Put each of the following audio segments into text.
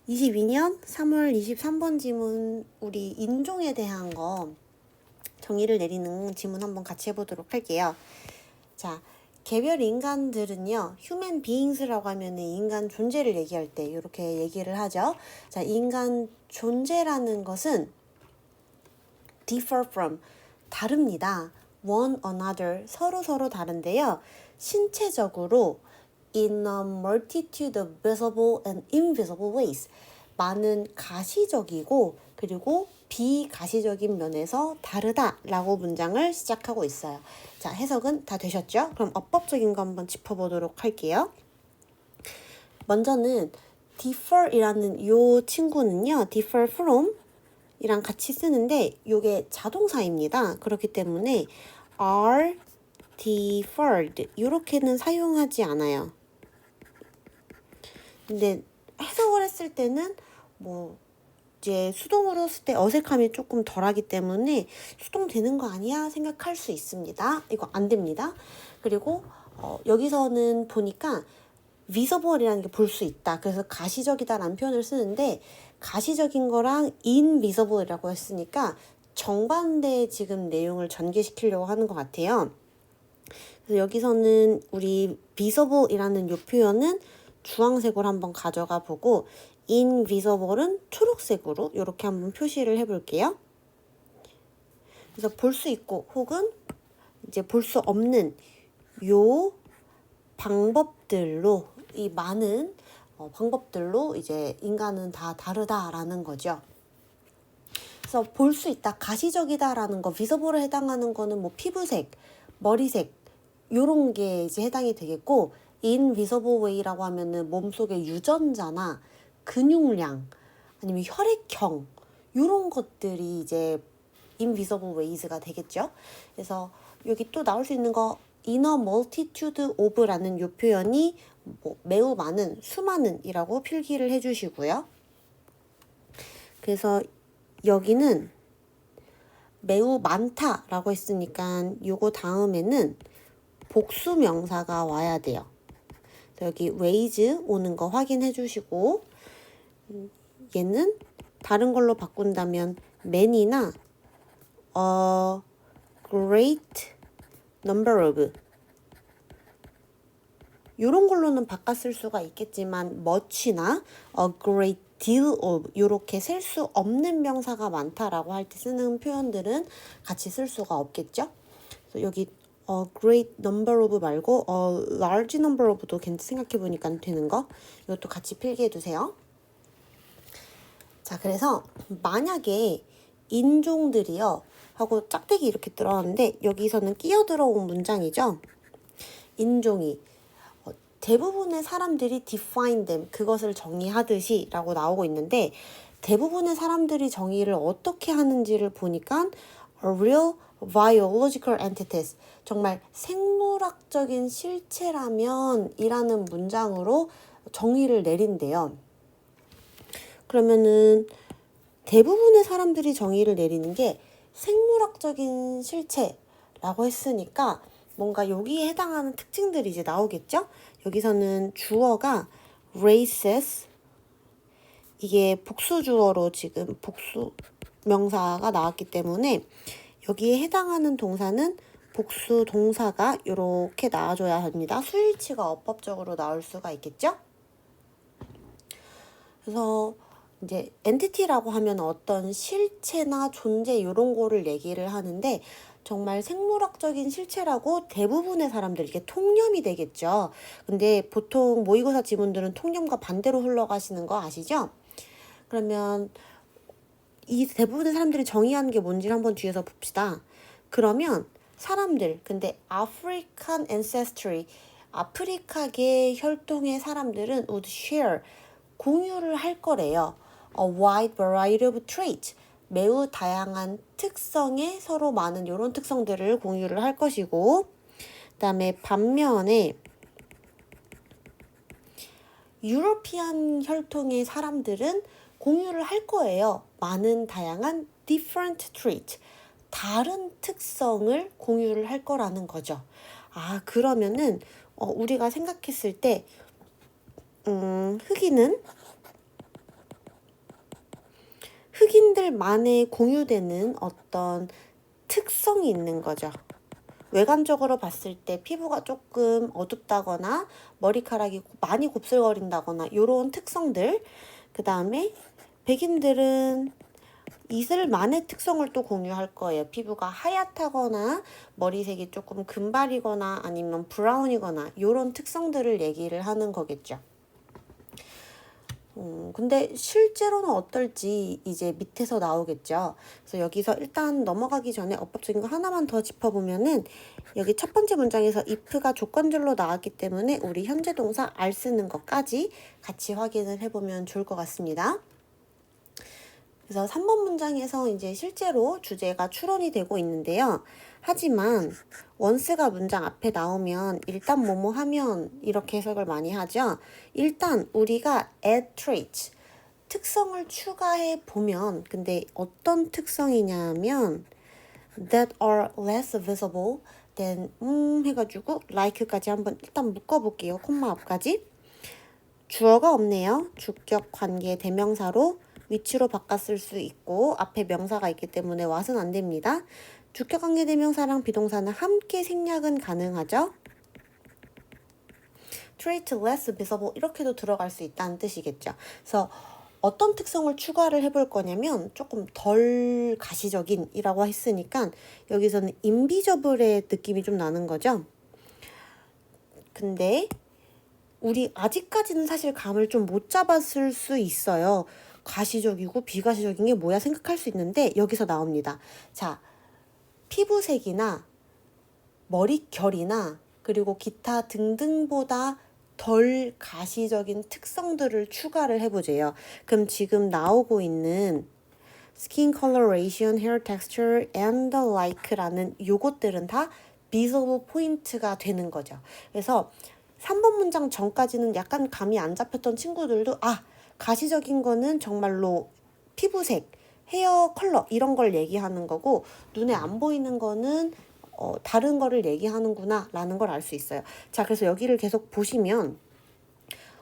22년 3월 23번 지문, 우리 인종에 대한 거 정의를 내리는 지문 한번 같이 해보도록 할게요. 자, 개별 인간들은요, human beings라고 하면 인간 존재를 얘기할 때 이렇게 얘기를 하죠. 자, 인간 존재라는 것은 differ from, 다릅니다. one another, 서로 다른데요. 신체적으로 in a multitude of visible and invisible ways, 많은 가시적이고 그리고 비가시적인 면에서 다르다라고 문장을 시작하고 있어요. 자, 해석은 다 되셨죠? 그럼 어법적인 거 한번 짚어보도록 할게요. 먼저는 differ이라는 요 친구는요, differ from 이랑 같이 쓰는데 요게 자동사입니다. 그렇기 때문에 are differed 이렇게는 사용하지 않아요. 근데 해석을 했을 때는 뭐 이제 수동으로 쓸 때 어색함이 조금 덜하기 때문에 수동되는 거 아니야 생각할 수 있습니다. 이거 안 됩니다. 그리고 여기서는 보니까 visible이라는 게 볼 수 있다. 그래서 가시적이다라는 표현을 쓰는데 가시적인 거랑 invisible이라고 했으니까 정반대의 지금 내용을 전개시키려고 하는 것 같아요. 그래서 여기서는 우리 visible이라는 이 표현은 주황색으로 한번 가져가 보고 invisible은 초록색으로 이렇게 한번 표시를 해볼게요. 그래서 볼 수 있고 혹은 이제 볼 수 없는 요 방법들로, 이 많은 방법들로 이제 인간은 다 다르다라는 거죠. 그래서 볼 수 있다, 가시적이다라는 거, visible에 해당하는 거는 뭐 피부색, 머리색 요런 게 이제 해당이 되겠고, invisible way라고 하면은 몸속의 유전자나 근육량 아니면 혈액형 요런 것들이 이제 invisible ways가 되겠죠. 그래서 여기 또 나올 수 있는 거 in a multitude of라는 요 표현이 뭐 매우 많은, 수많은이라고 필기를 해주시고요. 그래서 여기는 매우 많다라고 했으니까 요거 다음에는 복수 명사가 와야 돼요. 여기 ways 오는 거 확인해 주시고, 얘는 다른 걸로 바꾼다면 many나 a great number of 요런 걸로는 바꿔 쓸 수가 있겠지만 much나 a great deal of 요렇게 셀 수 없는 명사가 많다라고 할 때 쓰는 표현들은 같이 쓸 수가 없겠죠. 그래서 여기 a great number of 말고 a large number of도 생각해 보니까 되는 거, 이것도 같이 필기해 두세요. 자, 그래서 만약에 인종들이요 하고 짝대기 이렇게 들어왔는데 여기서는 끼어 들어온 문장이죠. 인종이 대부분의 사람들이 define them, 그것을 정의하듯이 라고 나오고 있는데, 대부분의 사람들이 정의를 어떻게 하는지를 보니까 a real biological entities, 정말 생물학적인 실체라면 이라는 문장으로 정의를 내린대요. 그러면은 대부분의 사람들이 정의를 내리는 게 생물학적인 실체라고 했으니까 뭔가 여기에 해당하는 특징들이 이제 나오겠죠? 여기서는 주어가 races, 이게 복수 주어로 지금 복수 명사가 나왔기 때문에 여기에 해당하는 동사는 복수 동사가 이렇게 나와줘야 합니다. 수일치가 어법적으로 나올 수가 있겠죠? 그래서 이제 엔티티라고 하면 어떤 실체나 존재 이런 거를 얘기를 하는데, 정말 생물학적인 실체라고 대부분의 사람들, 이게 통념이 되겠죠. 근데 보통 모의고사 지문들은 통념과 반대로 흘러가시는 거 아시죠? 그러면 이 대부분의 사람들이 정의하는 게 뭔지를 한번 뒤에서 봅시다. 그러면 사람들, 근데 African ancestry, 아프리카계 혈통의 사람들은 would share, 공유를 할 거래요. A wide variety of traits, 매우 다양한 특성의 서로 많은 이런 특성들을 공유를 할 것이고, 그 다음에 반면에 유러피안 혈통의 사람들은 공유를 할 거예요. 많은 다양한 different traits, 다른 특성을 공유를 할 거라는 거죠. 아, 그러면은 우리가 생각했을 때 흑인은 이슬만에 공유되는 어떤 특성이 있는 거죠. 외관적으로 봤을 때 피부가 조금 어둡다거나 머리카락이 많이 곱슬거린다거나 이런 특성들. 그 다음에 백인들은 이슬만의 특성을 또 공유할 거예요. 피부가 하얗다거나 머리색이 조금 금발이거나 아니면 브라운이거나 이런 특성들을 얘기를 하는 거겠죠. 근데 실제로는 어떨지 이제 밑에서 나오겠죠. 그래서 여기서 일단 넘어가기 전에 어법적인 거 하나만 더 짚어보면은 여기 첫 번째 문장에서 if가 조건절로 나왔기 때문에 우리 현재 동사 are 쓰는 것까지 같이 확인을 해보면 좋을 것 같습니다. 그래서 3번 문장에서 이제 실제로 주제가 추론이 되고 있는데요. 하지만 once가 문장 앞에 나오면 일단 뭐뭐 하면 이렇게 해석을 많이 하죠. 일단 우리가 add traits, 특성을 추가해 보면 근데 어떤 특성이냐면 that are less visible than 해가지고 like까지 한번 일단 묶어볼게요. 콤마 앞까지. 주어가 없네요. 주격 관계 대명사로 위치로 바꿨을 수 있고 앞에 명사가 있기 때문에 what은 안 됩니다. 주격 관계 대명사랑 비동사는 함께 생략은 가능하죠. trait less visible 이렇게도 들어갈 수 있다는 뜻이겠죠. 그래서 어떤 특성을 추가를 해볼 거냐면 조금 덜 가시적인이라고 했으니까 여기서는 인비저블의 느낌이 좀 나는 거죠. 근데 우리 아직까지는 사실 감을 좀 못 잡았을 수 있어요. 가시적이고 비가시적인 게 뭐야 생각할 수 있는데 여기서 나옵니다. 자, 피부색이나 머릿결이나 그리고 기타 등등보다 덜 가시적인 특성들을 추가를 해보재요. 그럼 지금 나오고 있는 skin coloration, hair texture, and the like라는 요것들은 다 visible 포인트가 되는 거죠. 그래서 3번 문장 전까지는 약간 감이 안 잡혔던 친구들도 가시적인 거는 정말로 피부색, 헤어 컬러 이런 걸 얘기하는 거고 눈에 안 보이는 거는 다른 거를 얘기하는구나 라는 걸 알 수 있어요. 자, 그래서 여기를 계속 보시면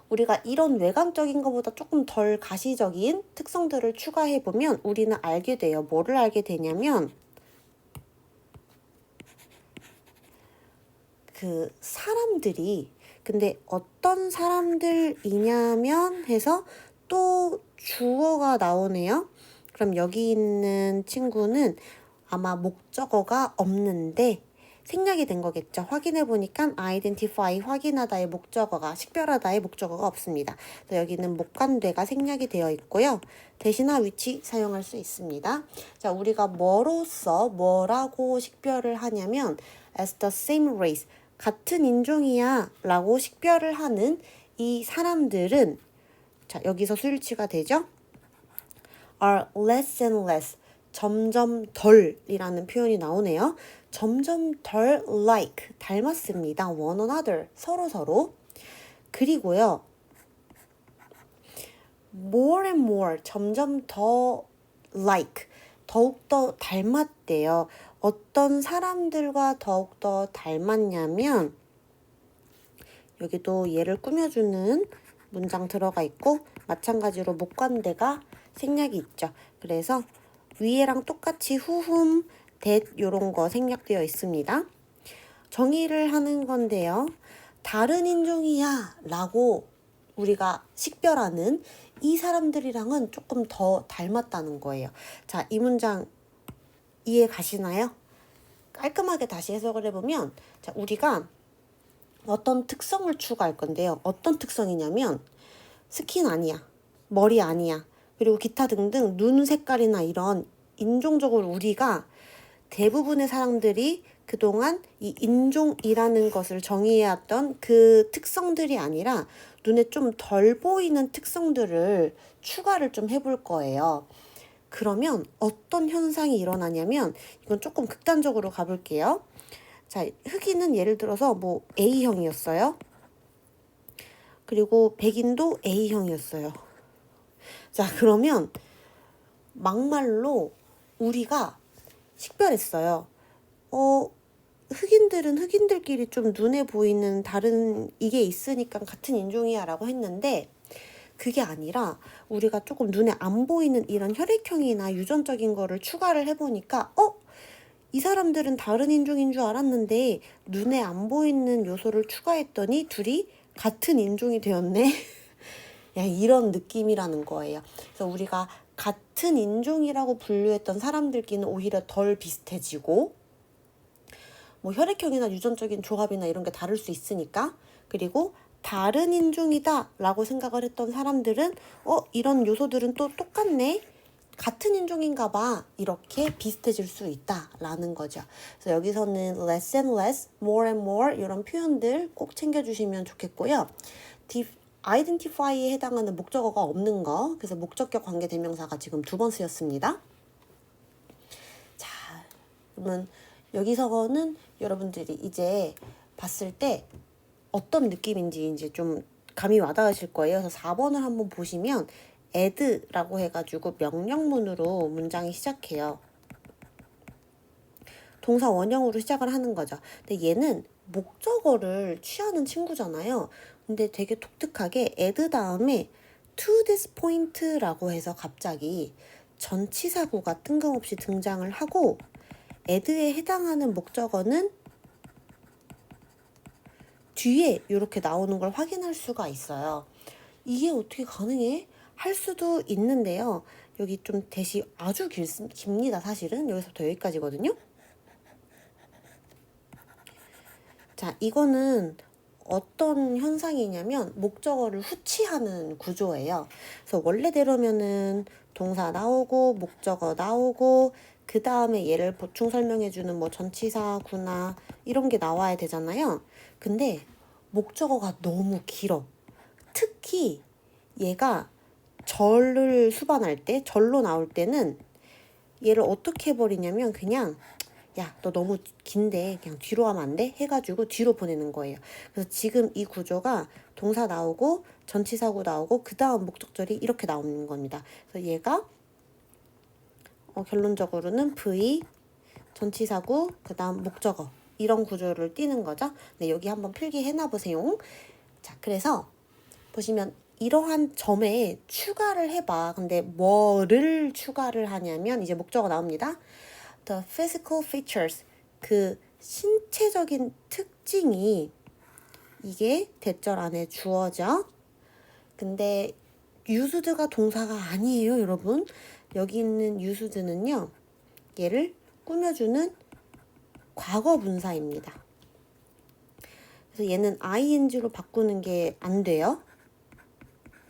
우리가 이런 외관적인 것보다 조금 덜 가시적인 특성들을 추가해보면 우리는 알게 돼요. 뭐를 알게 되냐면 그 사람들이 근데 어떤 사람들이냐면 해서 또 주어가 나오네요. 그럼 여기 있는 친구는 아마 목적어가 없는데 생략이 된 거겠죠. 확인해 보니까 identify, 확인하다의 목적어가, 식별하다의 목적어가 없습니다. 그래서 여기는 목관대가 생략이 되어 있고요. 대신하 위치 사용할 수 있습니다. 자, 우리가 뭐로써 뭐라고 식별을 하냐면 as the same race, 같은 인종이야 라고 식별을 하는 이 사람들은 자, 여기서 수일치가 되죠. are less and less, 점점 덜이라는 표현이 나오네요. 점점 덜 like, 닮았습니다. one another, 서로. 그리고요. more and more, 점점 더 like, 더욱더 닮았대요. 어떤 사람들과 더욱더 닮았냐면 여기도 얘를 꾸며주는 문장 들어가 있고 마찬가지로 목관대가 생략이 있죠. 그래서 위에랑 똑같이 후흠, that 요런 거 생략되어 있습니다. 정의를 하는 건데요. 다른 인종이야 라고 우리가 식별하는 이 사람들이랑은 조금 더 닮았다는 거예요. 자, 이 문장 이해 가시나요? 깔끔하게 다시 해석을 해보면 자, 우리가 어떤 특성을 추가할 건데요. 어떤 특성이냐면 스킨 아니야, 머리 아니야, 그리고 기타 등등 눈 색깔이나 이런 인종적으로 우리가 대부분의 사람들이 그동안 이 인종이라는 것을 정의해왔던 그 특성들이 아니라 눈에 좀 덜 보이는 특성들을 추가를 좀 해볼 거예요. 그러면 어떤 현상이 일어나냐면 이건 조금 극단적으로 가볼게요. 자, 흑인은 예를 들어서 뭐 A형이었어요. 그리고 백인도 A형이었어요. 자, 그러면 막말로 우리가 식별했어요. 흑인들은 흑인들끼리 좀 눈에 보이는 다른 이게 있으니까 같은 인종이야 라고 했는데 그게 아니라 우리가 조금 눈에 안 보이는 이런 혈액형이나 유전적인 거를 추가를 해보니까 이 사람들은 다른 인종인 줄 알았는데 눈에 안 보이는 요소를 추가했더니 둘이 같은 인종이 되었네. 야, 이런 느낌이라는 거예요. 그래서 우리가 같은 인종이라고 분류했던 사람들끼리는 오히려 덜 비슷해지고, 뭐 혈액형이나 유전적인 조합이나 이런 게 다를 수 있으니까. 그리고 다른 인종이다 라고 생각을 했던 사람들은 이런 요소들은 또 똑같네, 같은 인종인가 봐, 이렇게 비슷해질 수 있다 라는 거죠. 그래서 여기서는 less and less, more and more 이런 표현들 꼭 챙겨주시면 좋겠고요. identify에 해당하는 목적어가 없는 거, 그래서 목적격 관계대명사가 지금 2번 쓰였습니다. 자, 그러면 여기서는 여러분들이 이제 봤을 때 어떤 느낌인지 이제 좀 감이 와닿으실 거예요. 그래서 4번을 한번 보시면 add라고 해가지고 명령문으로 문장이 시작해요. 동사 원형으로 시작을 하는 거죠. 근데 얘는 목적어를 취하는 친구잖아요. 근데 되게 독특하게 add 다음에 to this point라고 해서 갑자기 전치사구가 뜬금없이 등장을 하고, add에 해당하는 목적어는 뒤에 이렇게 나오는 걸 확인할 수가 있어요. 이게 어떻게 가능해? 할 수도 있는데요. 여기 좀 대시 아주 깁니다. 사실은 여기서부터 여기까지거든요. 자, 이거는 어떤 현상이냐면 목적어를 후치하는 구조예요. 그래서 원래대로면은 동사 나오고 목적어 나오고 그 다음에 얘를 보충 설명해주는 뭐 전치사, 구나 이런 게 나와야 되잖아요. 근데 목적어가 너무 길어. 특히 얘가 절을 수반할 때, 절로 나올 때는 얘를 어떻게 해버리냐면 그냥 야, 너 너무 긴데 그냥 뒤로 하면 안 돼? 해가지고 뒤로 보내는 거예요. 그래서 지금 이 구조가 동사 나오고 전치사구 나오고 그 다음 목적절이 이렇게 나오는 겁니다. 그래서 얘가 결론적으로는 V, 전치사구, 그 다음 목적어 이런 구조를 띠는 거죠. 네, 여기 한번 필기해놔보세요. 자, 그래서 보시면 이러한 점에 추가를 해봐. 근데 뭐를 추가를 하냐면 이제 목적어 나옵니다. The physical features, 그 신체적인 특징이 이게 대절 안에 주어져. 근데 used가 동사가 아니에요, 여러분. 여기 있는 used는요, 얘를 꾸며주는 과거 분사입니다. 그래서 얘는 ing로 바꾸는 게 안 돼요,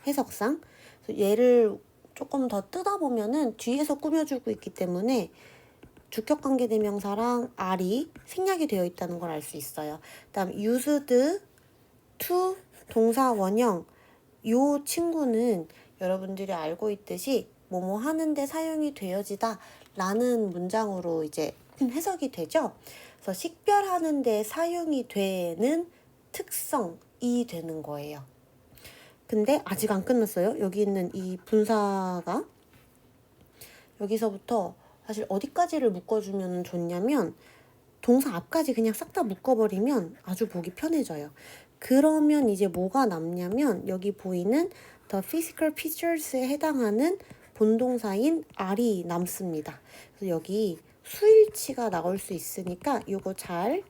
해석상. 그래서 얘를 조금 더 뜯어보면은 뒤에서 꾸며주고 있기 때문에 주격관계대명사랑 R이 생략이 되어 있다는 걸 알 수 있어요. 다음 used to 동사 원형, 요 친구는 여러분들이 알고 있듯이 뭐뭐 하는데 사용이 되어지다 라는 문장으로 이제 해석이 되죠. 그래서 식별하는데 사용이 되는 특성이 되는 거예요. 근데 아직 안 끝났어요. 여기 있는 이 분사가 여기서부터 사실 어디까지를 묶어주면 좋냐면 동사 앞까지 그냥 싹 다 묶어버리면 아주 보기 편해져요. 그러면 이제 뭐가 남냐면 여기 보이는 the physical features에 해당하는 본동사인 R이 남습니다. 그래서 여기 수일치가 나올 수 있으니까 이거 잘,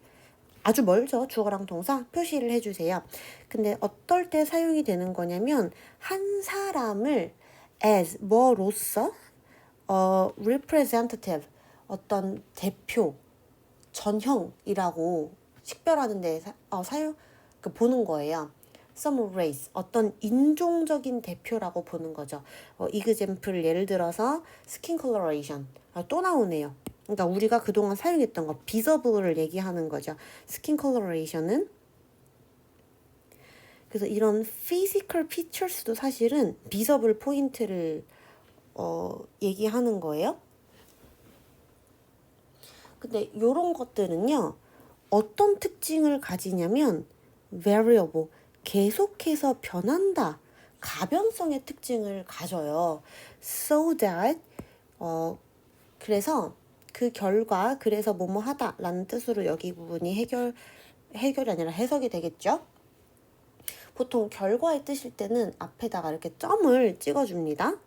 아주 멀죠, 주어랑 동사 표시를 해주세요. 근데 어떨 때 사용이 되는 거냐면 한 사람을 as 뭐로서 representative, 어떤 대표, 전형이라고 식별하는 데 사용 보는 거예요. some race, 어떤 인종적인 대표라고 보는 거죠. example 예를 들어서 skin coloration, 또 나오네요. 그러니까 우리가 그동안 사용했던 거 비서브를 얘기하는 거죠. skin coloration은. 그래서 이런 physical features도 사실은 비서블 포인트를 얘기하는 거예요. 근데 이런 것들은요, 어떤 특징을 가지냐면 variable, 계속해서 변한다, 가변성의 특징을 가져요. so that 그래서 그 결과, 그래서 뭐뭐 하다 라는 뜻으로 여기 부분이 해결이 아니라 해석이 되겠죠. 보통 결과에 뜨실 때는 앞에다가 이렇게 점을 찍어줍니다.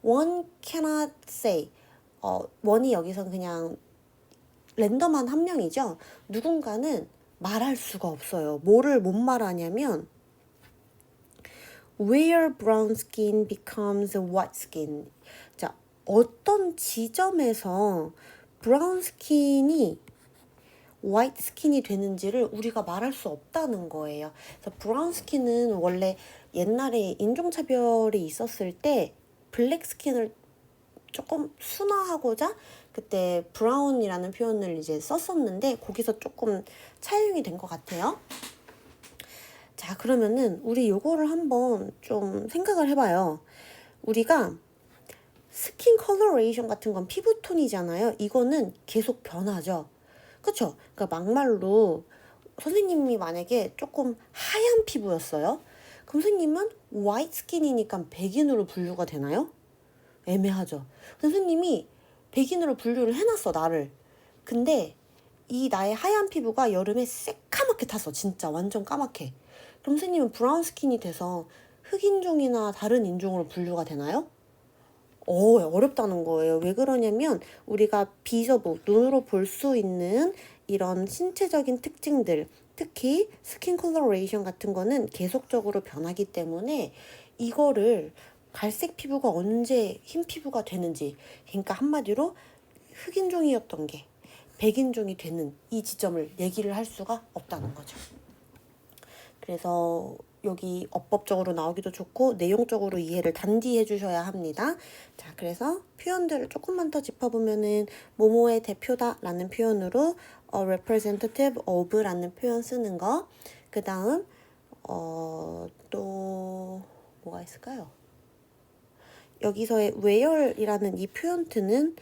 One cannot say. one이 여기선 그냥 랜덤한 한 명이죠. 누군가는 말할 수가 없어요. 뭐를 못 말하냐면 where brown skin becomes white skin. 자, 어떤 지점에서 브라운 스킨이 화이트 스킨이 되는지를 우리가 말할 수 없다는 거예요. 그래서 브라운 스킨은 원래 옛날에 인종차별이 있었을 때 블랙 스킨을 조금 순화하고자 그때 브라운이라는 표현을 이제 썼었는데 거기서 조금 차용이 된 것 같아요. 자, 그러면은 우리 요거를 한번 좀 생각을 해봐요. 우리가 스킨 컬러레이션 같은 건 피부톤이잖아요. 이거는 계속 변하죠. 그쵸? 그러니까 막말로 선생님이 만약에 조금 하얀 피부였어요. 그럼 선생님은 화이트 스킨이니까 백인으로 분류가 되나요? 애매하죠. 선생님이 백인으로 분류를 해놨어, 나를. 근데 이 나의 하얀 피부가 여름에 새까맣게 탔어. 진짜 완전 까맣게. 그럼 선생님은 브라운 스킨이 돼서 흑인종이나 다른 인종으로 분류가 되나요? 어렵다는 거예요. 왜 그러냐면 우리가 비저브, 눈으로 볼 수 있는 이런 신체적인 특징들, 특히 스킨 컬러레이션 같은 거는 계속적으로 변하기 때문에 이거를 갈색 피부가 언제 흰 피부가 되는지, 그러니까 한마디로 흑인종이었던 게 백인종이 되는 이 지점을 얘기를 할 수가 없다는 거죠. 그래서 여기 어법적으로 나오기도 좋고 내용적으로 이해를 단디 해주셔야 합니다. 자, 그래서 표현들을 조금만 더 짚어보면은 뭐뭐의 대표다 라는 표현으로 representative of 라는 표현 쓰는 거. 그 다음 또 뭐가 있을까요? 여기서의 where이라는 이 표현트는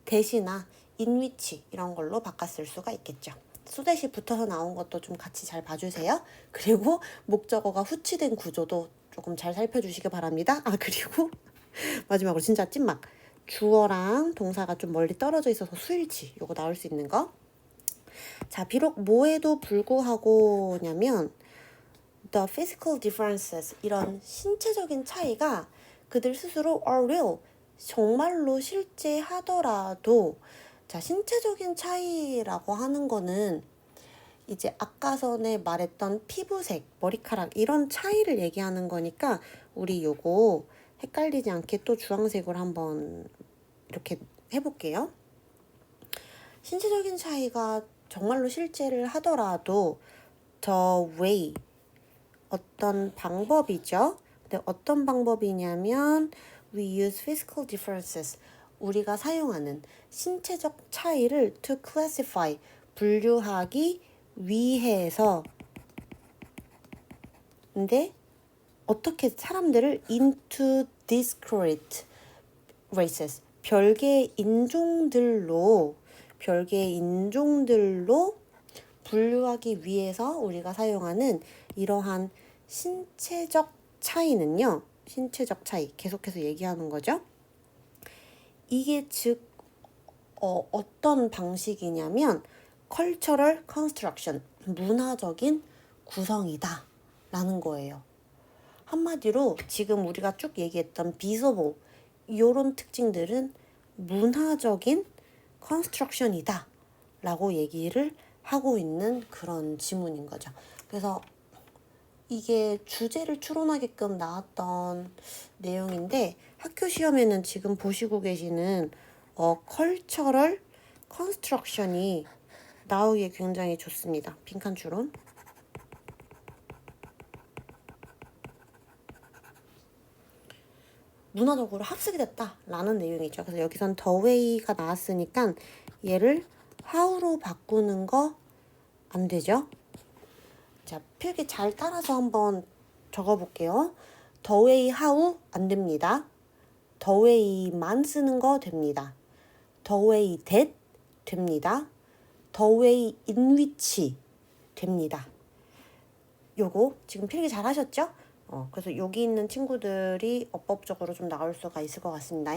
대시나 in which 이런 걸로 바꿨을 수가 있겠죠. 수대시 붙어서 나온 것도 좀 같이 잘 봐주세요. 그리고 목적어가 후치된 구조도 조금 잘 살펴주시기 바랍니다. 그리고 마지막으로 진짜 찐막. 주어랑 동사가 좀 멀리 떨어져 있어서 수일치 요거 나올 수 있는 거. 자, 비록 뭐에도 불구하고냐면 the physical differences 이런 신체적인 차이가 그들 스스로 are real 정말로 실제 하더라도 자, 신체적인 차이라고 하는 거는 이제 아까 전에 말했던 피부색, 머리카락 이런 차이를 얘기하는 거니까 우리 요거 헷갈리지 않게 또 주황색으로 한번 이렇게 해볼게요. 신체적인 차이가 정말로 실제를 하더라도 the way 어떤 방법이죠. 근데 어떤 방법이냐면 we use physical differences 우리가 사용하는 신체적 차이를 to classify 분류하기 위해서 근데 어떻게 사람들을 into discrete races 별개의 인종들로 분류하기 위해서 우리가 사용하는 이러한 신체적 차이는요. 신체적 차이 계속해서 얘기하는 거죠. 이게 즉 어떤 방식이냐면 cultural construction 문화적인 구성이다 라는 거예요. 한마디로 지금 우리가 쭉 얘기했던 비서보 이런 특징들은 문화적인 construction이다 라고 얘기를 하고 있는 그런 지문인 거죠. 그래서 이게 주제를 추론하게끔 나왔던 내용인데 학교 시험에는 지금 보시고 계시는 cultural construction이 나오기에 굉장히 좋습니다. 빈칸 추론. 문화적으로 합숙이 됐다라는 내용이죠. 그래서 여기선 the way가 나왔으니까 얘를 how로 바꾸는 거 안 되죠. 자, 필기 잘 따라서 한번 적어볼게요. the way how 안 됩니다. the way만 쓰는 거 됩니다. the way that 됩니다. the way in which 됩니다. 요거 지금 필기 잘 하셨죠? 그래서 여기 있는 친구들이 어법적으로 좀 나올 수가 있을 것 같습니다.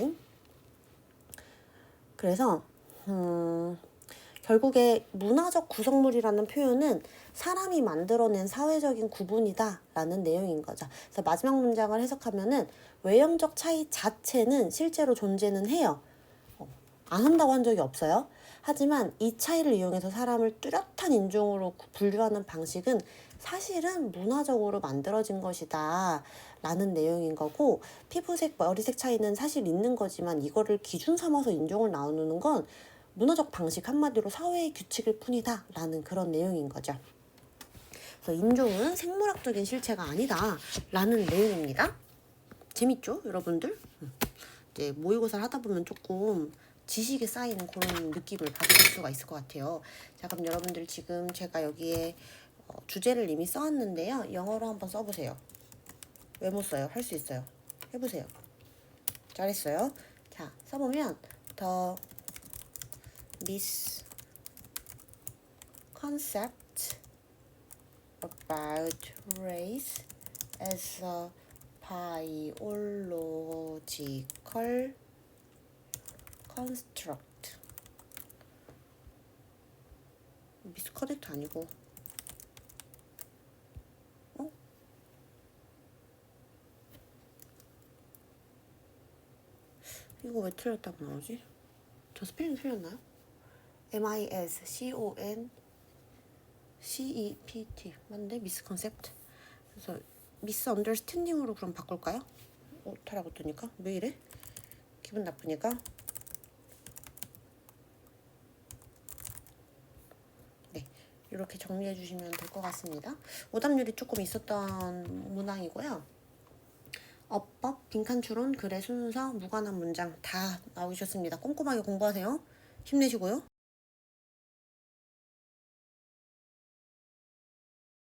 그래서 결국에 문화적 구성물이라는 표현은 사람이 만들어낸 사회적인 구분이다 라는 내용인 거죠. 그래서 마지막 문장을 해석하면은 외형적 차이 자체는 실제로 존재는 해요. 안 한다고 한 적이 없어요. 하지만 이 차이를 이용해서 사람을 뚜렷한 인종으로 분류하는 방식은 사실은 문화적으로 만들어진 것이다 라는 내용인 거고, 피부색, 머리색 차이는 사실 있는 거지만 이거를 기준 삼아서 인종을 나누는 건 문화적 방식, 한마디로 사회의 규칙일 뿐이다 라는 그런 내용인 거죠. 그래서 인종은 생물학적인 실체가 아니다 라는 내용입니다. 재밌죠, 여러분들? 이제 모의고사를 하다 보면 조금 지식이 쌓이는 그런 느낌을 받으실 수가 있을 것 같아요. 자, 그럼 여러분들 지금 제가 여기에 주제를 이미 써왔는데요. 영어로 한번 써보세요. 왜 못 써요? 할 수 있어요. 해보세요. 잘했어요. 자, 써보면 The misconcept about race as a biological construct. 미스커넥트 아니고 이거 왜 틀렸다고 나오지? 저 스펠링 틀렸나요? misconcept 맞는데? 미스컨셉트. 그래서 미스언더스탠딩으로 그럼 바꿀까요? 오타라고 뜨니까 왜 이래? 기분 나쁘니까. 네, 이렇게 정리해 주시면 될 것 같습니다. 오답률이 조금 있었던 문항이고요. 어법, 빈칸 추론, 글의 순서, 무관한 문장 다 나오셨습니다. 꼼꼼하게 공부하세요. 힘내시고요.